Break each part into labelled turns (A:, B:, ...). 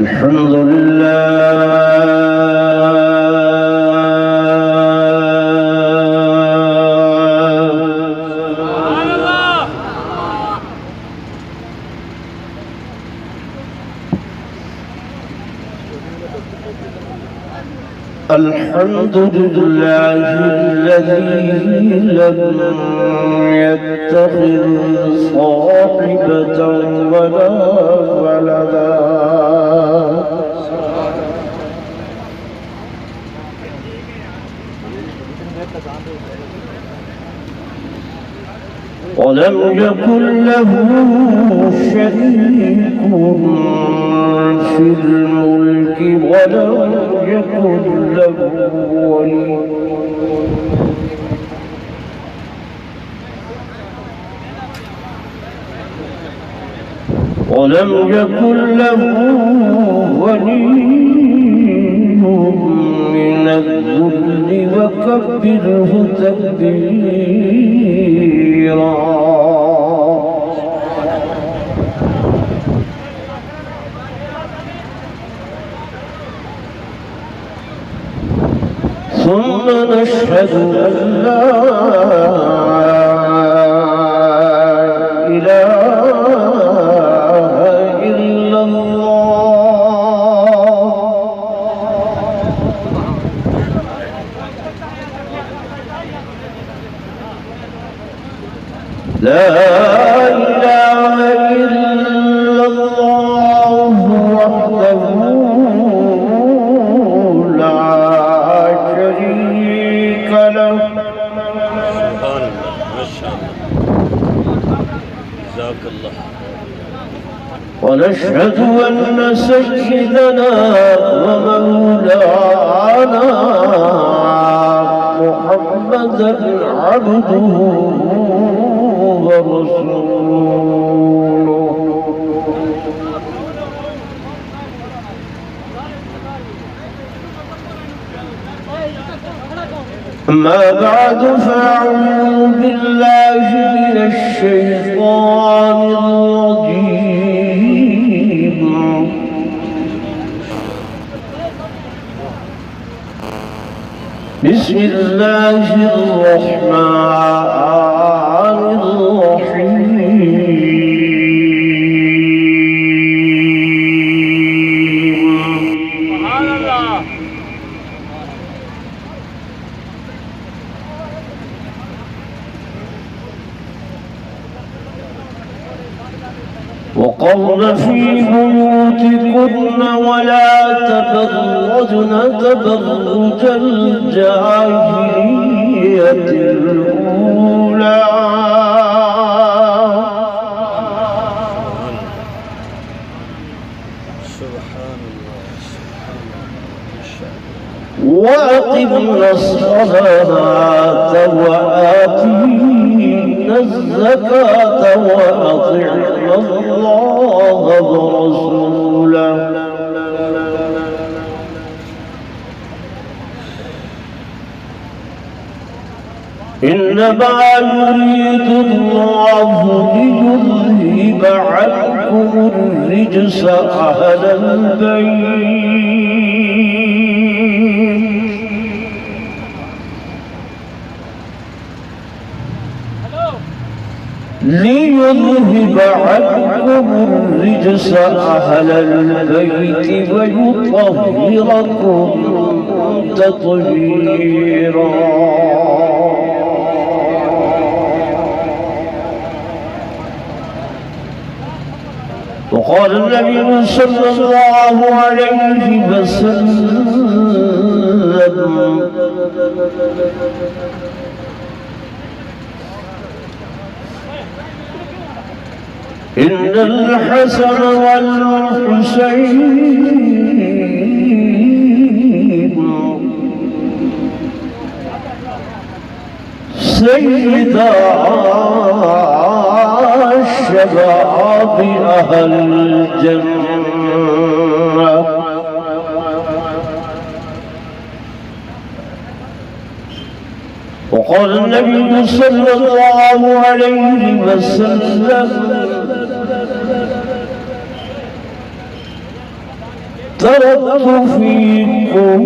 A: الحمد لله الذي لم يتخذ صاحبة ولا ولدا ولم يكن له شريك في الملك ولم يكن له ولي ولم يكن له ولي من الذل وكبره تكبيرا ثم نشهد أن لا إله إلا الله لا إله إلا الله وحده ونشهد أن سيدنا ومولانا محمدا عبده ورسوله أما بعد فأعوذ بالله من الشيطان الرجيم بسم الله الرحمن الرحيم وقرن في بيوتكن ولا تبرجن تبرج الجاهلية الأولى وأقمنا الصلاة وآتينا الزكاة وأطعنا الله ورسوله إنما يريد الله ليذهب عنكم الرجس أهل البيت ليذهب عنكم الرجس أهل البيت ويطهركم تطهيرا وقال النبي صلى الله عليه وسلم إن الحسن والحسين سيدا الشباب أهل الجنة وقال النبي صلى الله عليه وسلم تركت فيكم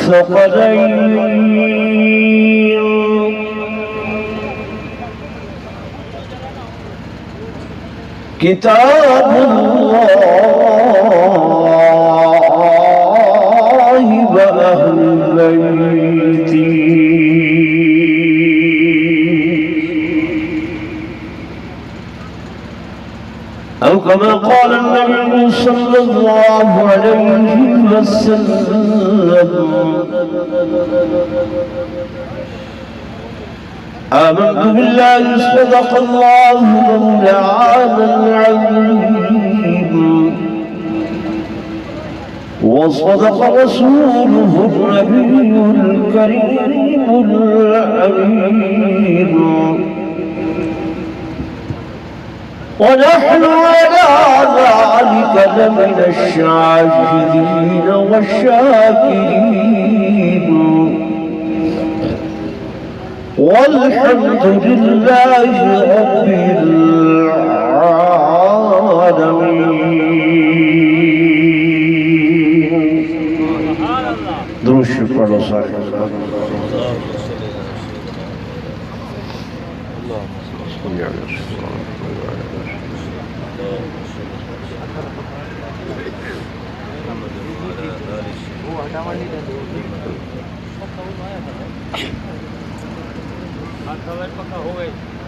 A: ثقلين كتاب الله وأهل بيتي أو كما قال النبي صلى الله عليه وسلم آمنت بالله صدق الله مولانا العظيم وصدق رسوله النبي الكريم الأمين ونحن على ذلك لمن الشاهدين والشاكرين والحمد لله رب العالمين. درود شریف پڑھو سارے.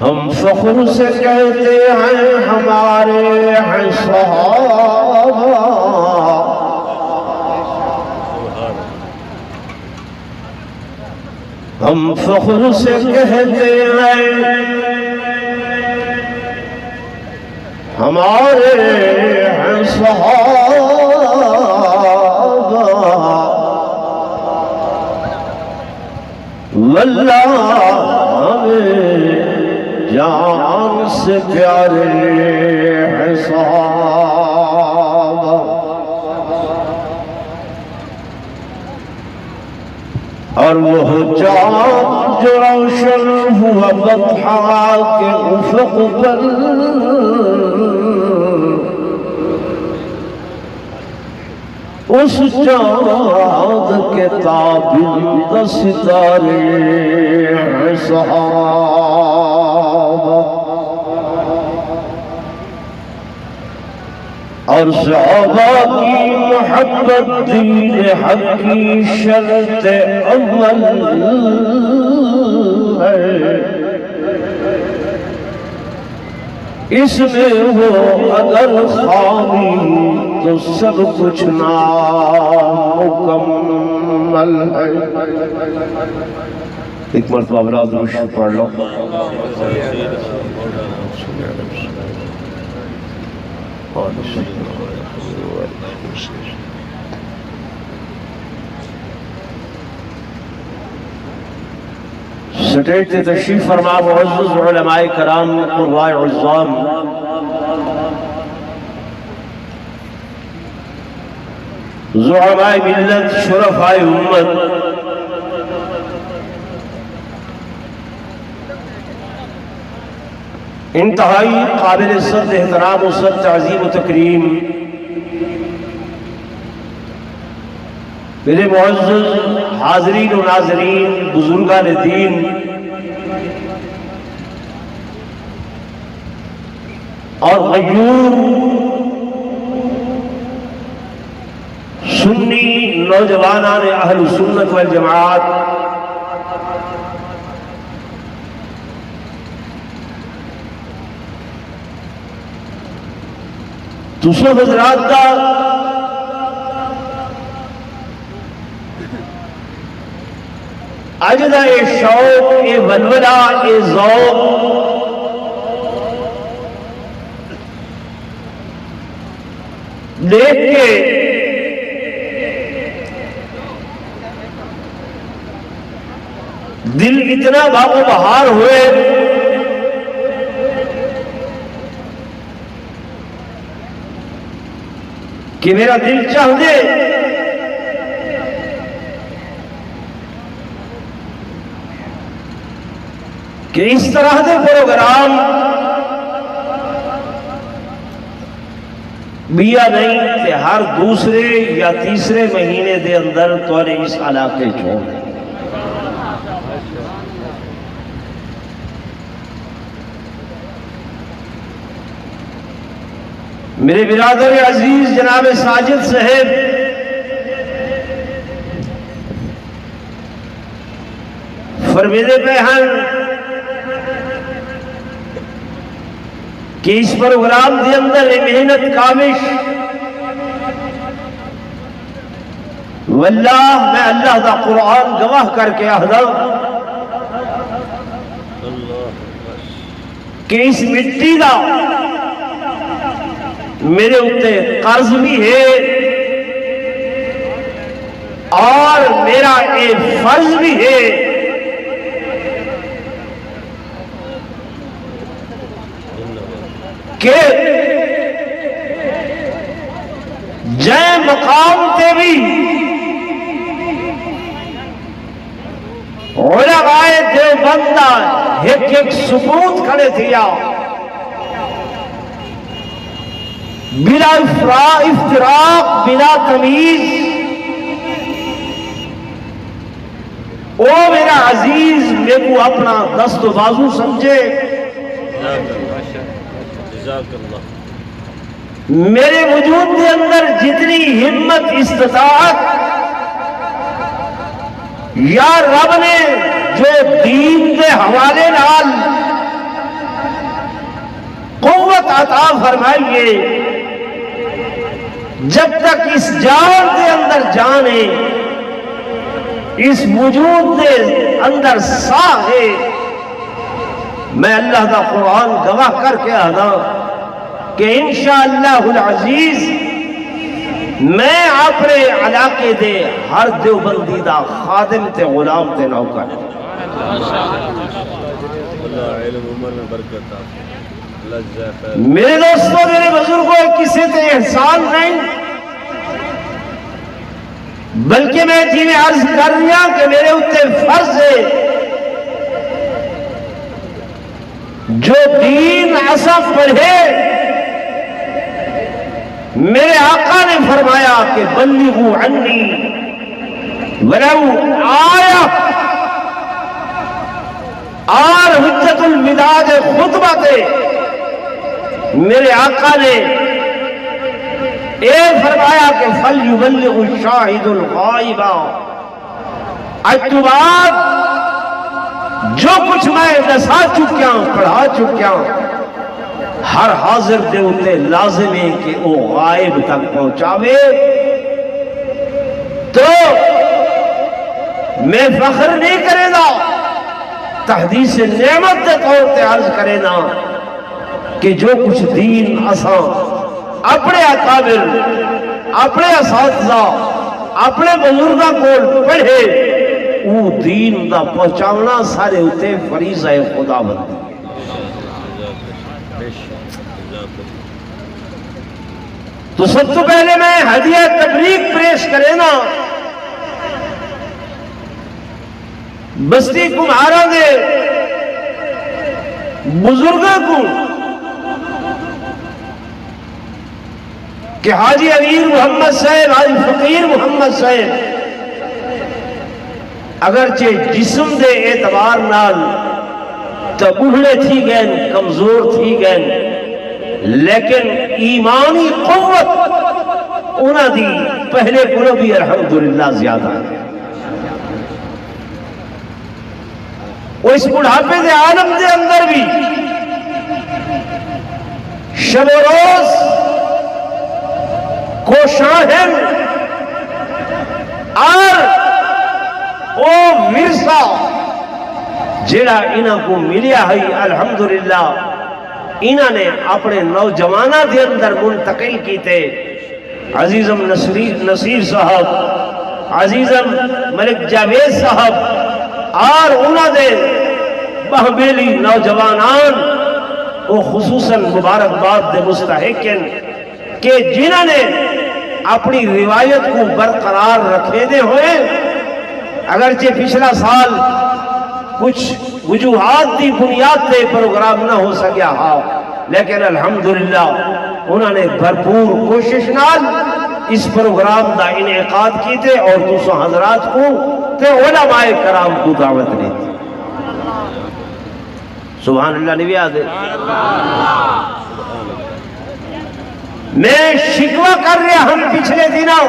A: ہم فخر سے کہتے ہیں ہمارے ہیں صحابہ ہم فخر سے کہتے ہیں ہمارے ہیں صحابہ واللہ جان سے پیارے ہیں صحابہ اور وہ چاند جو روشن ہوا بطحا کے افق پر اس چاند کے تابند ستارے ہیں صحابہ اور صحابہ کی محبت دین حق کی شرط اول ہے اس میں وہ اگر خامی تو سب کچھ نامکمل ہے. ایک مرتبہ برادر درود شریف پڑھ لو. سٹیج سے تشریف فرما معزز علماء کرام قرآن عظام زعماء ملت شرفاء امت انتہائی قابل صد احترام و صد تعظیم و تکریم میرے معزز حاضرین و ناظرین بزرگان دین اور غیور سنی نوجوانان اہل سنت والجماعت دوسرے حضرات کا اجدہ شوق ولولہ ذوق دیکھ کے دل اتنا باغ و بہار ہوئے کہ میرا دل چاہ دے کہ اس طرح دے پروگرام بیا نہیں تے ہر دوسرے یا تیسرے مہینے دے اندر توڑے اس علاقے چھوڑ دیں۔ میرے برادر عزیز جناب ساجد صاحب فرمیدے پہ ہیں کہ اس پروگرام دے اندر محنت کامش واللہ میں اللہ دا قرآن گواہ کر کے آہدا کہ اس مٹی دا میرے اتے قرض بھی ہے اور میرا ایک فرض بھی ہے کہ جے مقام تے بھی علماء دیوبندہ ایک ثبوت کھڑے تھیا بلا افتراق بلا تمیز، او میرا عزیز میرے کو اپنا دست و بازو سمجھے، میرے وجود کے اندر جتنی ہمت استطاعت یا رب نے جو دین کے حوالے نال قوت عطا فرمائیے، جب تک اس جان کے اندر جان ہے، اس وجود کے اندر ساہ ہے، میں اللہ کا قرآن گواہ کر کے آنا کہ انشاءاللہ العزیز میں اپنے علاقے دے ہر دیوبندی دا خادم تے غلام تے نوکر۔ میرے دوستوں میرے بزرگوں کسی تے احسان نہیں، بلکہ میں جنہیں عرض کر رہا کہ میرے اتے فرض ہے جو دین ایسا پڑھے۔ میرے آقا نے فرمایا کہ بلغوا عنی ولو آیا، اور حجت الوداع خطبہ تے میرے آقا نے اے فرمایا کہ فَلْيُبَلِّغُ الشَّاهِدُ الْغَائِبَ، آج تو بعد جو کچھ میں دسا چکیا پڑھا چکیا ہر حاضر دے اتے لازم ہے کہ وہ غائب تک پہنچاوے۔ تو میں فخر نہیں کرے گا، تحدیث نعمت دے طور تے عرض کرے نا کہ جو کچھ دین اساں اپنے اکابر اپنے اساتذہ اپنے بزرگاں کو پڑھے وہ دین دا پہنچاونا سارے اتے فریضہ خدا بندی۔ تو سب تو پہلے میں ہدیہ تبریک پیش کرے نا بستی کمہارا دے بزرگوں کو کہ حاجی امیر محمد صاحب حاجی فقیر محمد صاحب اگرچہ جسم دے اعتبار نال تو بڑھڑے تھی گئے کمزور تھی گئے لیکن ایمانی قوت انہاں دی پہلے کو بھی الحمدللہ زیادہ ہے۔ وہ اس بڑھاپے دے عالم دے اندر بھی شب و روز کوشاں ہیں اور او ورثہ جڑا انہاں کو ملیا ہے الحمدللہ انہاں نے اپنے نوجوانہ دے اندر منتقل کیتے۔ عزیزم نصیر صاحب، عزیزم ملک جاوید صاحب اور انہاں دے بہبیلی نوجوانان وہ خصوصاً مبارکباد دے مستحقن کہ جنہوں نے اپنی روایت کو برقرار رکھے دے ہوئے، اگرچہ پچھلا سال کچھ وجوہات دی بنیاد پہ پروگرام نہ ہو سکیا ہاں، لیکن الحمدللہ انہوں نے بھرپور کوشش نال اس پروگرام دا انعقاد کیتے اور تساں حضرات کو تے علماء کرام کو دعوت دیتی. سبحان اللہ نہیں بھی آدھے. میں شکوہ کر رہا ہم پچھلے دنوں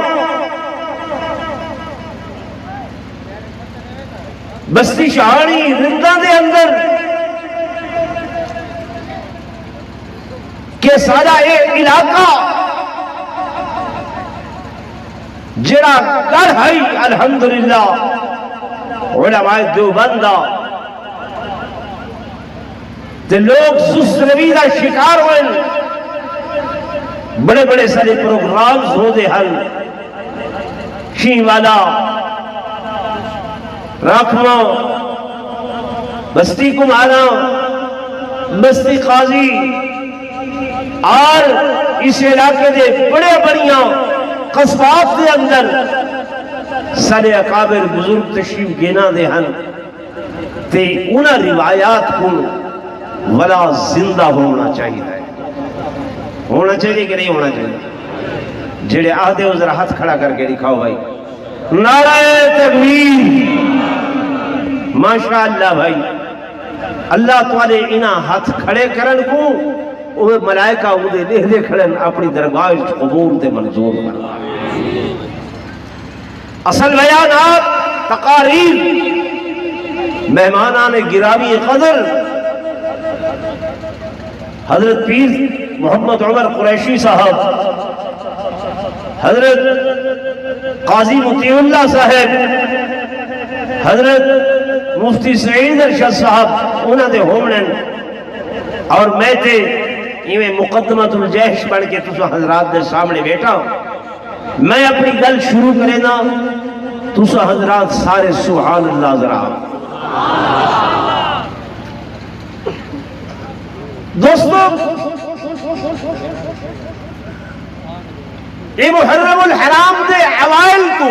A: بستی شہانی رندہ دے اندر کہ سارا ایک علاقہ جڑا گھر ہے الحمدللہ علماء دیوبندہ تے لوگ سست روی دا شکار ہوئے. بڑے بڑے سارے پروگرامز ہو دے حل شین والا راکھواں بستی کمارا بستی قاضی اور اس علاقے دے بڑے بڑیاں قصبات دے اندر سارے اکابر بزرگ تشریف گینا دے ہن تے انہاں روایات کو ولا زندہ ہونا چاہیے. ہونا چاہیے کہ نہیں ہونا چاہیے؟ جڑے آدھے ہو ذرا ہاتھ کھڑا کر کے دکھاؤ بھائی. نعرہ تکبیر. ماشاءاللہ بھائی اللہ تعالی انہاں ہاتھ کھڑے کرن کو وہ ملائکہ وہ دے دے کھڑن اپنی درگاہ قبول تے منظور کرنا. اصل بیانات تقاریر مہمانان گرامی قدر حضرت پیر محمد عمر قریشی صاحب، حضرت قاضی مطیع اللہ صاحب، حضرت مفتی سعید ارشد صاحب انہوں نے ہومنن اور میں تے یہ مقدمت الجیش پڑھ کے تسا حضرات دے سامنے بیٹھا. میں اپنی گل شروع کرے نا تسا حضرات سارے سبحان اللہ ذرا. دوستو یہ محرم الحرام دے اوائل کو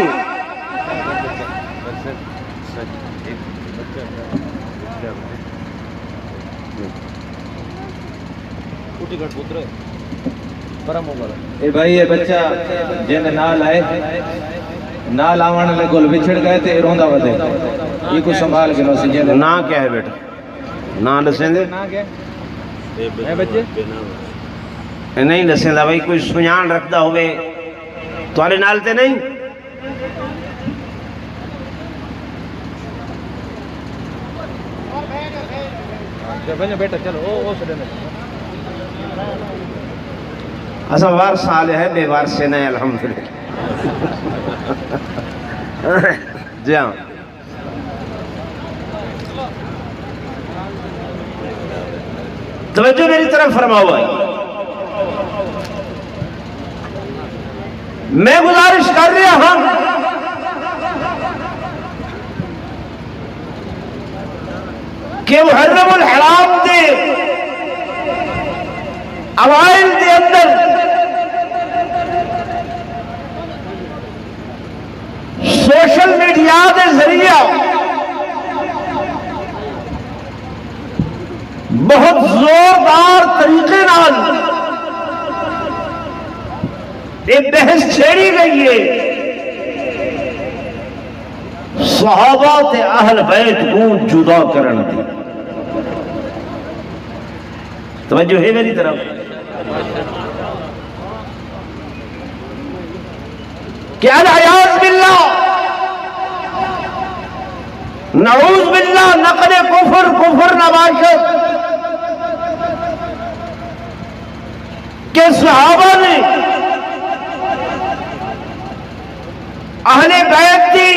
B: اے بھائی یہ بچہ جن نال آئے نال آوان لے گل بچھڑ گئے تے روندہ ودے یہ کچھ سنبھال کے نو سنجھے دے.
A: نا کیا ہے بیٹا؟ نا لسیں دے
B: اے بچے
A: نہیں لسیں دا بھائی کوئی سنیان رکھدا ہوئے توارے نالتے نہیں.
B: بیٹا چلو او سڑے میں
A: اسا وار سال ہے بے وار سے نہیں الحمدللہ. جی ہاں توجہ میری طرف فرماؤ بھائی. میں گزارش کر رہا ہوں کہ محرم الحرام دے اوائل دے اندر سوشل میڈیا دے ذریعہ بہت زوردار طریقے نال ایک بحث چھیڑی گئی ہے صحابہ تے اہل بیت کو جدا کرن دی. توجہ ہے میری طرف؟ کہ العیاذ باللہ نعوذ باللہ نقل کفر نباشت کہ صحابہ نے اہل بیت کی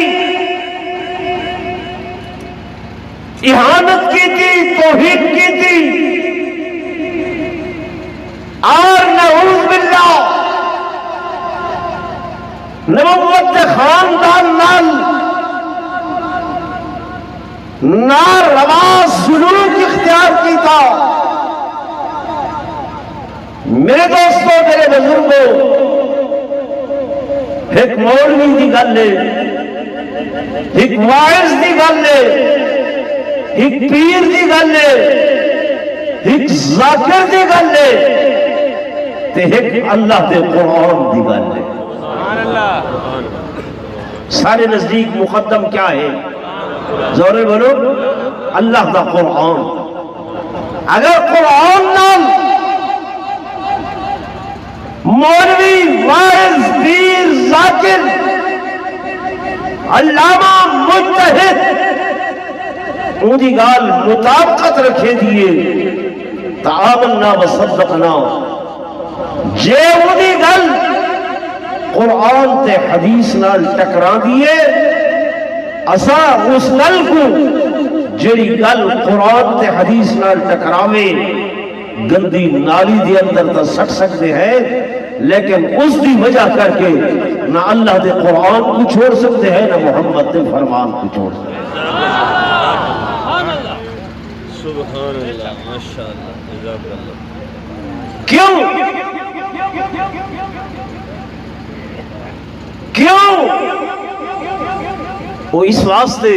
A: اہانت کی تھی، توہین کی تھی اور نعوذ باللہ نبوت خاندان نال ناروا سلوک اختیار کی تھا. میرے دوستوں میرے بزرگوں ایک مولوی دی گل ہے، ایک واعظ دی گل ہے، ایک پیر دی گل ہے، ایک ذاکر دی گل ہے. تے ایک اللہ دے قرآن دی گل ہے۔ سارے نزدیک مقدم کیا ہے؟ زورے بولو، اللہ دا قرآن۔ اگر قرآن نال مولوی واعظ پیر ذاکر علامہ مجتہد ان کی گال مطابقت رکھے دیے تعاملنا وصدقنا، جے ان کی گل قرآن تے حدیث نال ٹکرا دیے، اسا اس گل کو جڑی گل قرآن تے حدیث نال ٹکراوے گندی نالی دے اندر تا سٹ سکتے ہیں، لیکن اس دی وجہ کر کے نہ اللہ دے قرآن کو چھوڑ سکتے ہیں، نہ محمد دے فرمان کو چھوڑ سکتے ہیں۔
C: سبحان اللہ، ماشاءاللہ، جزاک اللہ۔
A: کیوں؟ وہ اس واسطے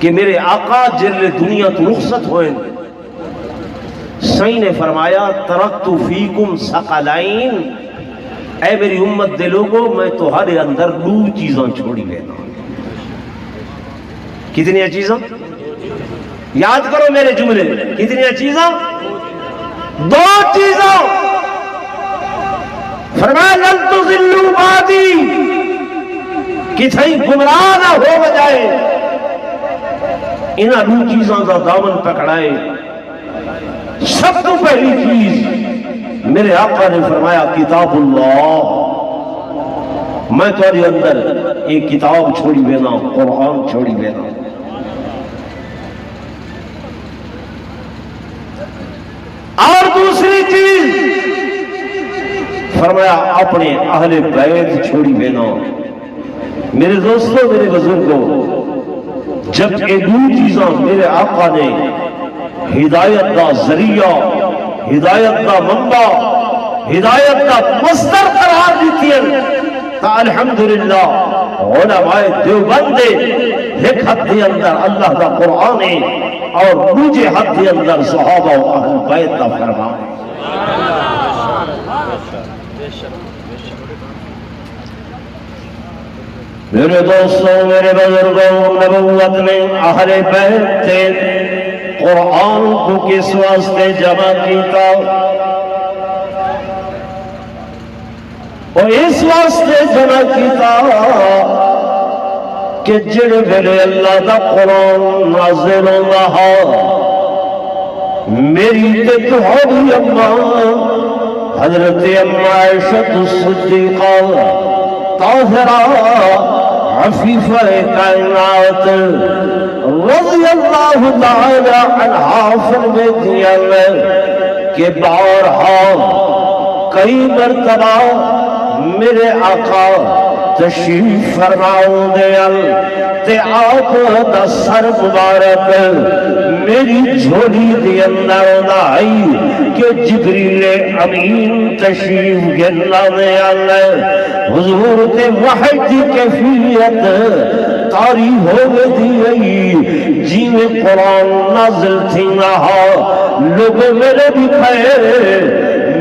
A: کہ میرے آقا جل دنیا تو رخصت ہوئے، سائیں نے فرمایا ترکت فیکم ثقلین، اے میری امت دے لوگوں میں تمہارے اندر دو چیزاں چھوڑی لینا۔ کتنی چیزاں؟ یاد کرو میرے جملے، کتنی چیزاں؟ دو چیزاں۔ فرمایا لن تضلوا بعدی، کہ تھئی گمراہ نہ ہو بجائے انہاں دو چیزاں دا دامن پکڑائے۔ سب تو پہلی چیز میرے آقا نے فرمایا کتاب اللہ، میں تمہارے اندر ایک کتاب چھوڑی بینا، قرآن چھوڑی بینا۔ اور دوسری چیز فرمایا اپنے اہل بیت چھوڑی بینا۔ میرے دوستوں، میرے بزرگوں، جب یہ دو چیزاں میرے آقا نے ہدایت کا ذریعہ، ہدایت کا منبع، ہدایت کا مصدر قرار دیتی ہے، تو الحمدللہ علماء دیوبند ایک حد کے اندر اللہ کا قرآن ہے اور دوسرے حد کے اندر صحابہ و اہل بیت کا فرمان ہے۔ میرے دوستوں، میرے بزرگوں، نبوت میں اہل بیت تھے، قرآن کو کس واسطے جمع کیتا؟ اور اس واسطے جمع کیتا کہ جڑے ویلے اللہ دا قرآن نازل ہوندا، میری تے تہاڈی اماں حضرت اماں عائشہ الصدیقہ طاہرہ عفیفہ کائنات رضی اللہ تعالی عنہا فرماتی ہیں کہ بارہا کئی مرتبہ میرے آقا تشریف فرماؤں دے تے آپ دا سر مبارک میری جھولی دے اندر آئی کہ جبریل امین تشریف گلنا دے حضور تے وحی دی کیفیت تاری ہو گئی جی میں قرآن نازل تھی نہا لوگ میرے بھی پھائے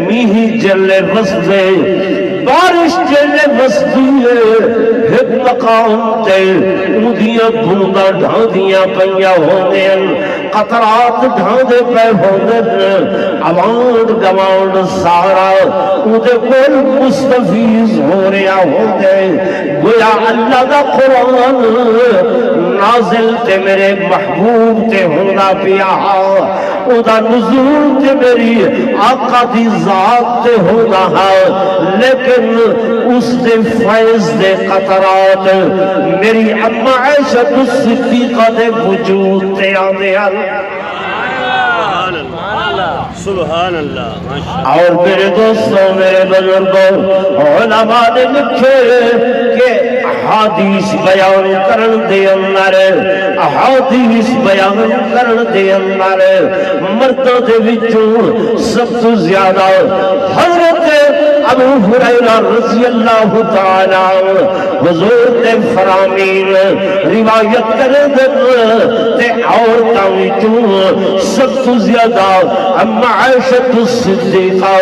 A: میہی جلے بسدے بارش جلے بسدی ایک مقام تے اندیاں بھوندا ڈھاندیاں پہیا ہوندے ہیں، قطرات ڈھاندے پہ ہوندے ہیں، عوانڈ گوانڈ سارا اندے کل مستفیض ہو رہا ہوندے، گویا اللہ دا قرآن نازل تے میرے محبوب تے ہوندا پیا، ادا نزول تے میری آقا دی ذات تے ہونا ہے، لیکن اس دے فیض دے قطرات میری اماں عائشہ الصدیقہ دے وجود تے آدھے
C: سبحان اللہ۔
A: اور میرے دوستوں، میرے بزرگوں، علماء نے لکھے کہ احادیث بیان کرن دے اندر، احادیث بیان کرن دے اندر مردوں دے وچوں سب تو زیادہ حضرت ابو ہریرہ رضی اللہ تعالی حضور دے فرامین روایت کرے تے عورتاں وچوں سب تو زیادہ اما عائشہ الصدیقہ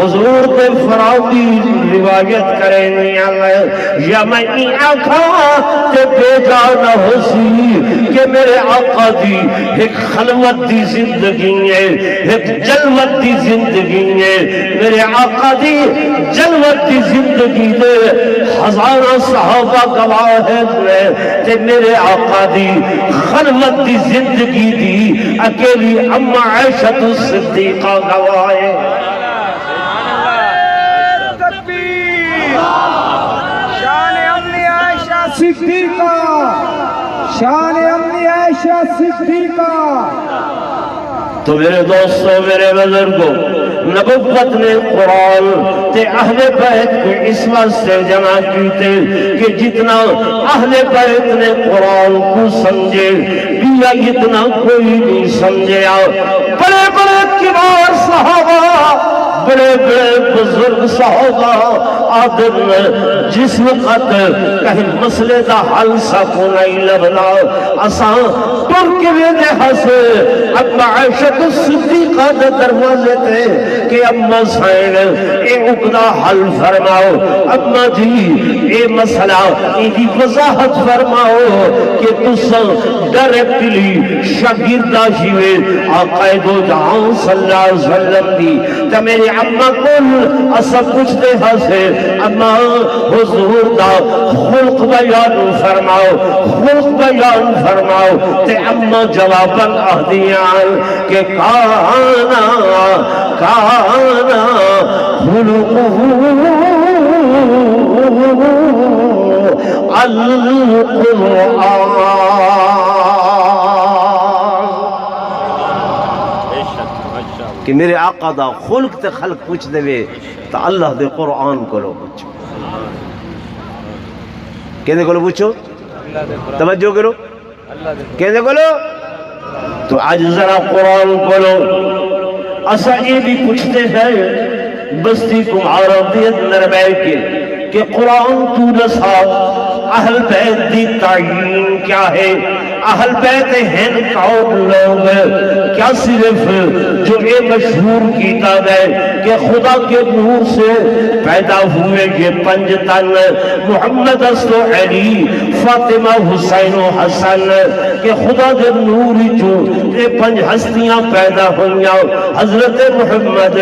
A: حضور دے فرامین روایت کرے یا میں آنکھاں تے بے جان ہو سی کہ میرے آقا دی ایک خلوت دی زندگی ہے، ایک جلوت دی زندگی ہے، میرے آقا دی جلوت دی زندگی دے ہزاروں صحابہ گواہ ہیں تے میرے آقا دی خلوت دی زندگی دی اکیلی اما عائشہ الصدیقہ گواہ ہے۔
D: صدیقہ شان امی عائشہ صدیقہ۔
A: تو میرے دوستوں، میرے بزرگوں، نبوت نے قرآن تے اہل بیت کو اس واسطے جمع کیتے کہ جتنا اہل بیت نے قرآن کو سمجھے بیا اتنا کوئی نہیں سمجھے۔ بڑے بڑے کبار صحابہ، بڑے بڑے بزرگ صحابہ آدم جس وقت کہیں مسئلے دا حل سکو نہیں لبنا اساں ترک ویدے ہسے اما عائشہ الصدیقہ دے دروازے تے کہ اما سائن اے اقدا حل فرماؤ، اما جی اے مسئلہ ایدی وضاحت فرماؤ کہ تساں ڈائریکٹلی شاگردہ شیوے آقا دو جہاں صلی اللہ علیہ وسلم دی تے میرے اما کل اسا کچھ دے ہسے اما حضور دا خلق بیان فرماؤ، خلق بیان فرماؤ تے اما جواباً اہدیان کہ کانا خلقہ القرآن۔ کہ میرے آقا دا خلق تے خلق پوچھ دے وے تا اللہ دے قرآن کو لو پوچھو، کہنے کو لو پوچھو، توجہ کرو، کہنے کو لو تو آج ذرا قرآن کو لو۔ اسا یہ بھی پوچھتے ہیں بستی کو عربیت نرمائی کے کہ قرآن تو رسا اہل بیت دی تعین کیا ہے، اہل بیت ہیں کون لوگ، کیا صرف جو یہ مشہور کتاب ہے کہ خدا کے نور سے پیدا ہوئے یہ 5 تن محمد است و علی فاطمہ حسین و حسن کہ خدا کے نور جو یہ 5 ہستیاں پیدا ہوئیں، حضرت محمد،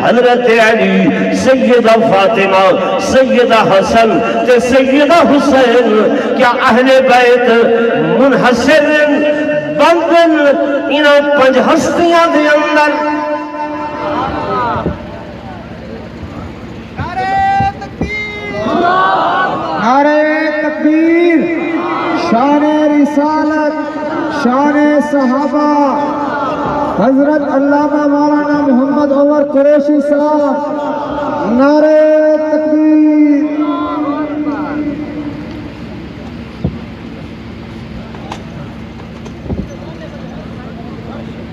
A: حضرت علی، سیدہ فاطمہ، سیدہ حسن تے سیدہ حسین، کیا اہل بیت منحصر بندن انہاں 5 ہستیاں دے اندر؟
D: نعرہ تکبیر، شان رسالت، شان صحابہ، حضرت علامہ مولانا محمد عمر قریشی صاحب، نعرہ تکبیر۔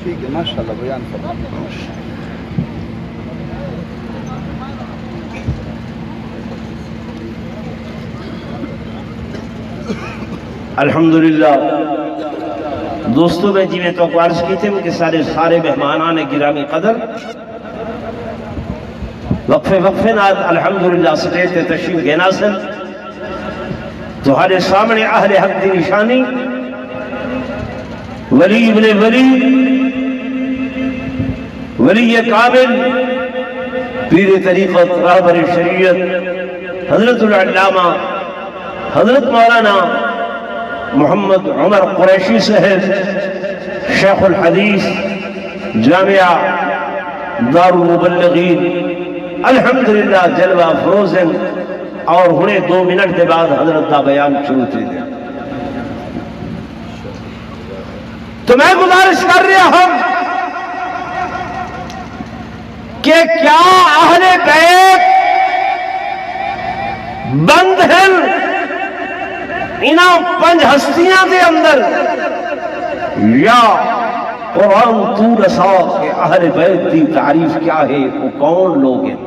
D: ٹھیک ہے، ماشاءاللہ بیان فرمائیں۔
A: الحمدللہ دوستوں، میں جی میں تو عرض کی تھے کہ سارے مہمانان گرامی قدر وقفے ناد الحمدللہ سٹیج تے تشریف گینا سے تمہارے سامنے اہل حق دی نشانی ولی ابن ولی کامل پیر طریقت راہبر شریعت حضرت العلامہ حضرت مولانا محمد عمر قریشی صاحب، شیخ الحدیث جامعہ دار المبلغین، الحمدللہ جلوہ فروزن، اور ہنے 2 منٹ کے بعد حضرت کا بیان شروع تھی دیا۔ تو میں گزارش کر رہا ہوں کہ کیا اہل بیت بند ہیں انہاں 5 ہستیاں دے اندر، یا قرآن تو رسا کہ اہل بیت دی تعریف کیا ہے، وہ کون لوگ ہیں؟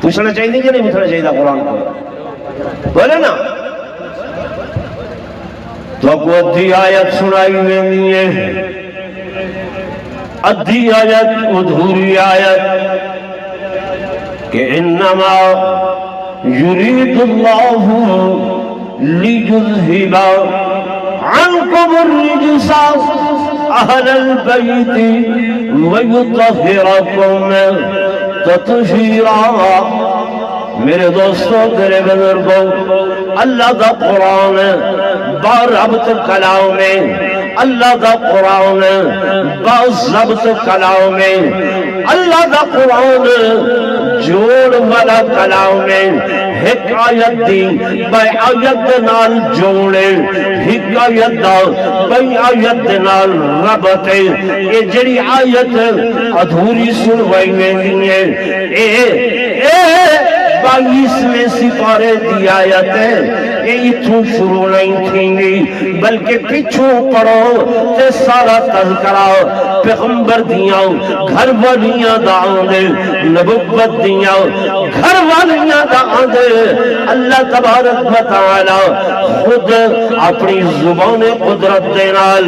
A: تو پوچھنا چاہیے کہ نہیں پوچھنا چاہیے قرآن کو؟ بولے نا. تو کو ادھی آیت سنائی ویندی ہے، ادھی آیت ادھوری آیت کہ انما یرید اللہ لیذہب عنکم الرجس اہل البیت ویطہرکم تطہیرا. میرے دوستوں، میرے بزرگوں، اللہ دا قرآن باربط کلام میں، اللہ دا قرآن باضبط کلام میں، اللہ دا قرآن جوڑ والا کلام میں حکایت دی بے آیت نال جوڑے، حکایت دا بے آیت نال ربطے. یہ جڑی آیت ادھوری سنوائی ویندی ہے، اے 22ویں سپارے دی آیت ہے. یہ اتھوں شروع نہیں تھیں گی بلکہ پیچھوں پڑھو تے سارا تذکرہ پیغمبر دیاں گھر والیاں دا آندے، نبوت دیاں گھر والیاں دا آندے. اللہ تبارک و تعالی خود اپنی زبان قدرت دے نال،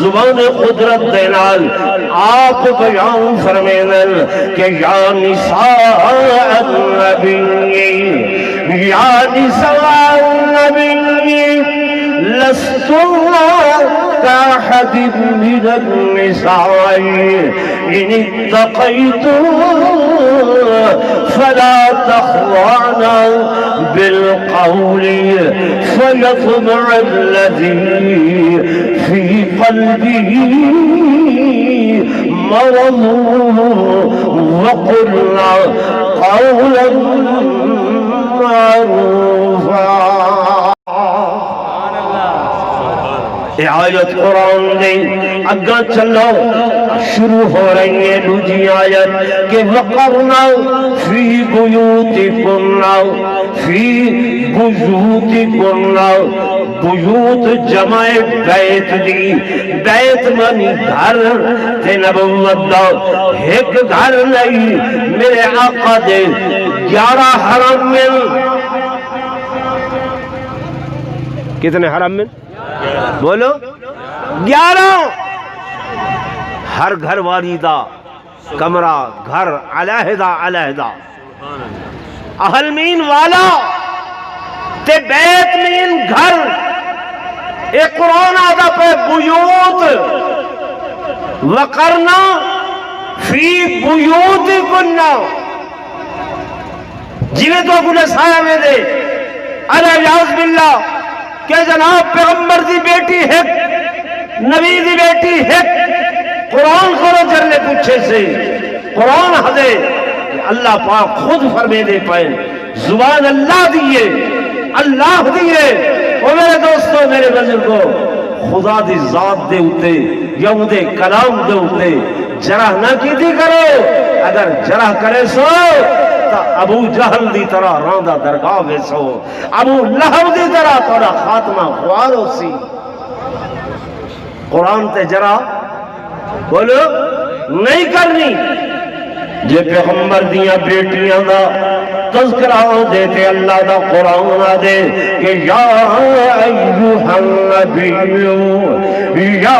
A: زبان قدرت دے نال آپ بیان فرمائیں کہ یا نساء النبی، یا نساء النبی لستن كأحد من النساء إن اتقيتم فلا تخضعن بالقول فيطمع الذي في قلبه مرض وقلنا قولا معروفا. آیت قرآن دے اگا چلو شروع ہو رہی ہے دوسری آیت کہ وقرنا فی بیوتکن، فی بیوتکن. بیوت جمع بیت دی، بیت منی گھر تے نبوت دا ایک گھر نہیں. میرے آقا دے 11 حرم میں، کتنے حرم میں بولو؟ 11. ہر گھر والی دا کمرہ گھر علیحدہ علیحدہ. اہل مین والا تے بیت مین گھر. ایک قرآن آدھا پہ بیوت وقرنا فی بیوتکن. جیوے تو گلے سایہ میں دے علیہ باللہ کہ جناب پیغمبر دی بیٹی ہے، نبی دی بیٹی ہے. قرآن کرو جرنے پوچھے سے قرآن حدے اللہ پاک خود فرمے دے پائیں. زبان اللہ دیئے، اللہ دیئے. وہ میرے دوستوں، میرے بزرگوں، خدا دی ذات دے ہوتے یا دے کلام دے ہوتے جرح نہ کی دی کرو. اگر جرح کرے سو تا ابو جہل دی طرح راندہ درگاہ ویسو، ابو لہب دی طرح تھوڑا خاتمہ خوارو سی. قرآن تے جرح بولو نہیں کرنی. جے پیغمبر دیاں بیٹیاں دا تذکرہ دیتے اللہ دا قرآن دے کہ یا ایوہ النبی، یا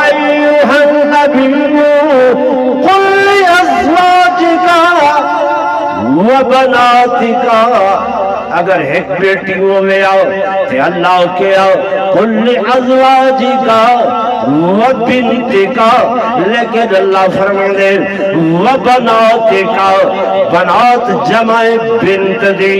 A: ایوہ النبی قل لازواجکا وبناتکا. اگر ایک بیٹیوں میں آؤ تے اللہ کے آؤ قل لازواجکا وبنتکا. لیکن اللہ فرمائے وبناتکا، بنات جمع بنت دی.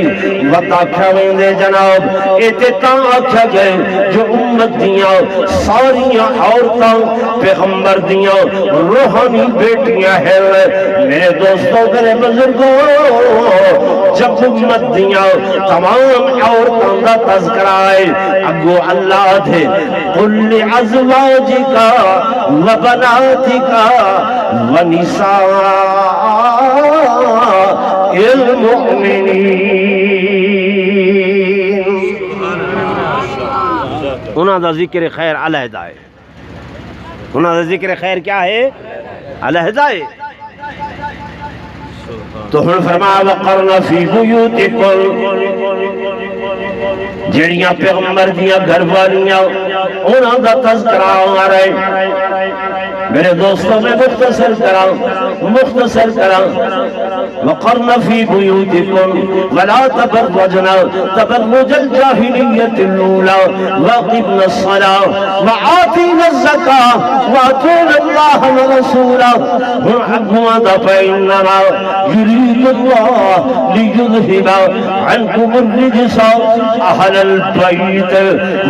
A: وطاکھویں دے جناب اتتا آکھا گئے جو امت دیاں ساریاں عورتاں پیغمبر دیاں روحانی بیٹیاں ہیں. میرے دوستوں، میرے بزرگوں، جب امت دیاں تمام عورتوں کا تذکرہ ہے اگو اللہ دے قل لازواجکا وبناتکا ونساء المؤمنین. انہاں دا ذکر خیر علیحدہ ہے. انہاں دا ذکر خیر کیا ہے؟ علیحدہ ہے. تو ہن فرمایا وقرن فی بیوتکم جڑیاں پیغمبر دیاں گھر والیاں انہاں دا تذکرہ آ رہے میرے دوستوں میں مختصر کراں وقرن فی بیوتکم ولا تبرجن تبرج الجاہلیۃ الاولی واقمن الصلاۃ وآتینا الزکاۃ وأطیعنا اللہ ورسولہ فإنما یرید اللہ لیذہب عنکم الرجس اہل البیت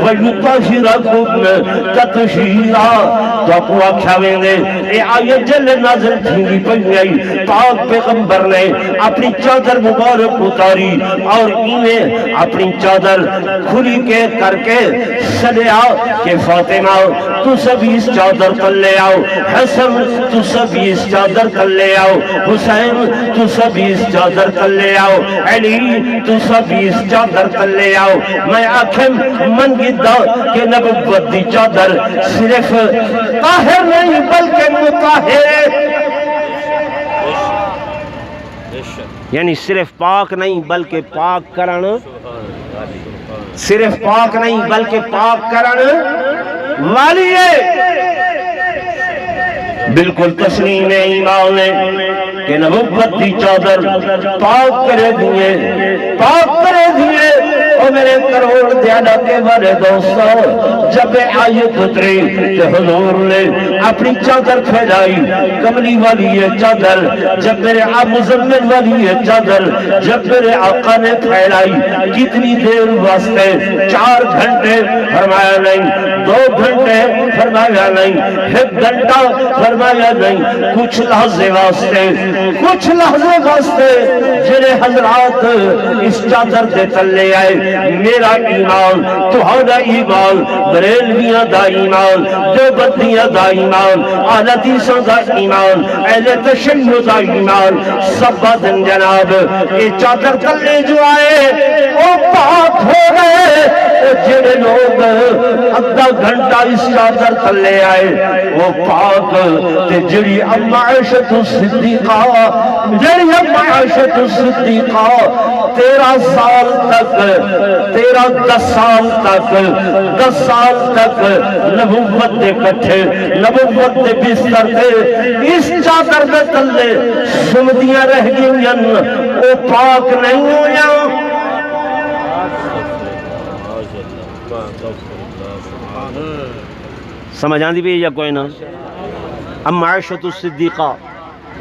A: ویطہرکم تطہیرا تو اپو آکھیا ویندے اے آیت جل نازل تھی پئی آئی پاک پیغمبر نے اپنی چادر مبارک اتاری اور انہیں اپنی چادر کھلی کے کر کے چلیا کہ فاطمہ تو سب اس چادر کر لے آؤ حسن تو سب اس چادر کر لے آؤ حسین تو سب اس چادر کر لے آؤ علی تو سب اس چادر کر لے آؤ میں آکھم من گدہ کہ نبوت دی چادر صرف طاہر نہیں بلکہ مطہر یعنی صرف پاک نہیں بلکہ پاک کرن صرف پاک نہیں بلکہ پاک کرن والی ہے بالکل تسلیم ایمان ہے کہ نبوت دی چادر پاک کرے دیئے او میرے کروڑ دیانا کے بارے دوستو جب آیت اتری کہ حضور نے اپنی چادر پھیلائی کملی والی یہ چادر جب میرے مزمل والی یہ چادر جب میرے آقا نے پھیلائی کتنی دیر واسطے 4 گھنٹے فرمایا نہیں 2 گھنٹے فرمایا نہیں 1 گھنٹہ فرمایا نہیں کچھ لحظے واسطے جنہیں حضرات اس چادر دے تلے آئے میرا ایمان تہاڈا ایمان بریلویاں دا ایمان دیوبندیاں دا ایمان اہل حدیثاں دا ایمان اہل تشیع دا ایمان سب دن جناب یہ چادر تلے جو آئے وہ پاک ہو گئے جنہیں لوگ آدھا گھنٹہ اس چادر تلے آئے وہ پاک تے جڑی اما عائشہ الصدیقہ 13 سال تک 10 سال تک نبوت دے کٹھے نبوت دے بستر دے اس چادر دے تلے سمدیاں رہ گئیاں او پاک نہیں ہویا سمجھ آندی بھی یا کوئی نہ اما عائشہ الصدیقہ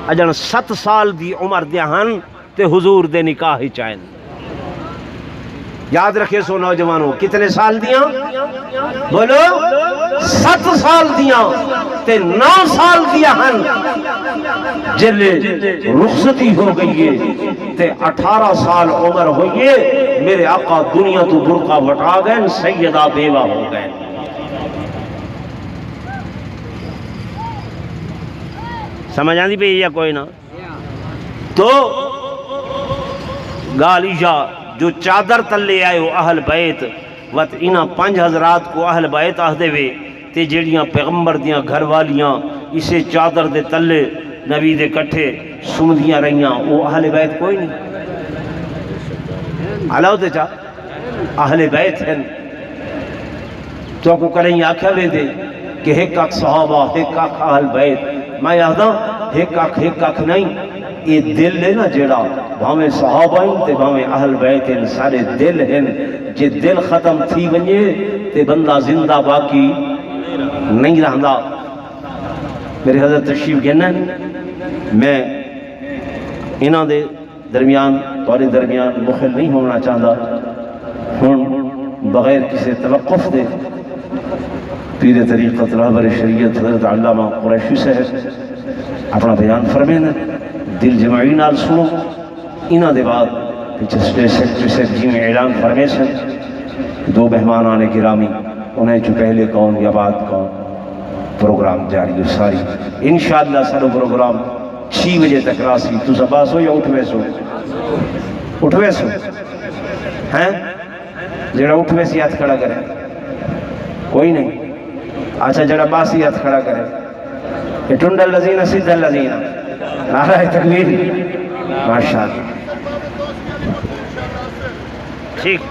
A: اجن 7 سال دی عمر دے ہن تے حضور دے نکاح ہی چاہیں یاد رکھے سو نوجوانوں کتنے سال دیاں بولو 7 سال دیاں تے 9 سال دیاں ہن جلے رخصتی ہو گئی ہے تے 18 سال عمر ہوئی ہے میرے آقا دنیا تو برقع وٹا گئے سیدہ بیوہ ہو گئے سمجھ آندی پہ یا کوئی نہ تو گالی جا جو چادر تلے آئے ہو اہل بیت وقت انہاں 5 حضرات کو اہل بیت آہ دے وے تے جڑیاں پیغمبر دیاں گھر والیاں اسے چادر دے تلے نبی دے کٹھے سمدیاں رہیاں وہ اہل بیت کوئی نہیں علاؤ تے چاہ اہل بیت ہیں تو کو کریں آکھا لے دے کہ ایک صحابہ ایک اہل بیت میں یاداں ایک نہیں یہ دل ہے نا جڑا بھاویں صحابہ ہیں تے بھاویں اہل بیت ہیں سارے دل ہیں جے دل ختم تھی ونجے تے بندہ زندہ باقی نہیں رہندا میرے حضرت تشریف گنا میں انہاں دے درمیان تھوڑے درمیان مخل نہیں ہونا چاہتا ہوں بغیر کسی توقف دے پیر طریقت رہبر شریعت حضرت علامہ قریشی صاحب اپنا بیان فرمائیں دل جمعی نال سنو انہاں دے بعد پیچھے سیکٹری صاحب جی میں اعلان فرمائیں سن 2 مہمان آنے گرامی انہیں جو پہلے کون یا بعد کون پروگرام جاری ہے ساری انشاءاللہ سارا پروگرام 6 بجے تک راسی تو سباس ہو یا اٹھوے سو ہیں جڑا اٹھوے سی ہاتھ کھڑا کرے کوئی نہیں اچھا جڑا باسی ہاتھ کھڑا کرے یہ ٹنڈ اللذین سید اللذین نعرہ تکبیر ماشاءاللہ ٹھیک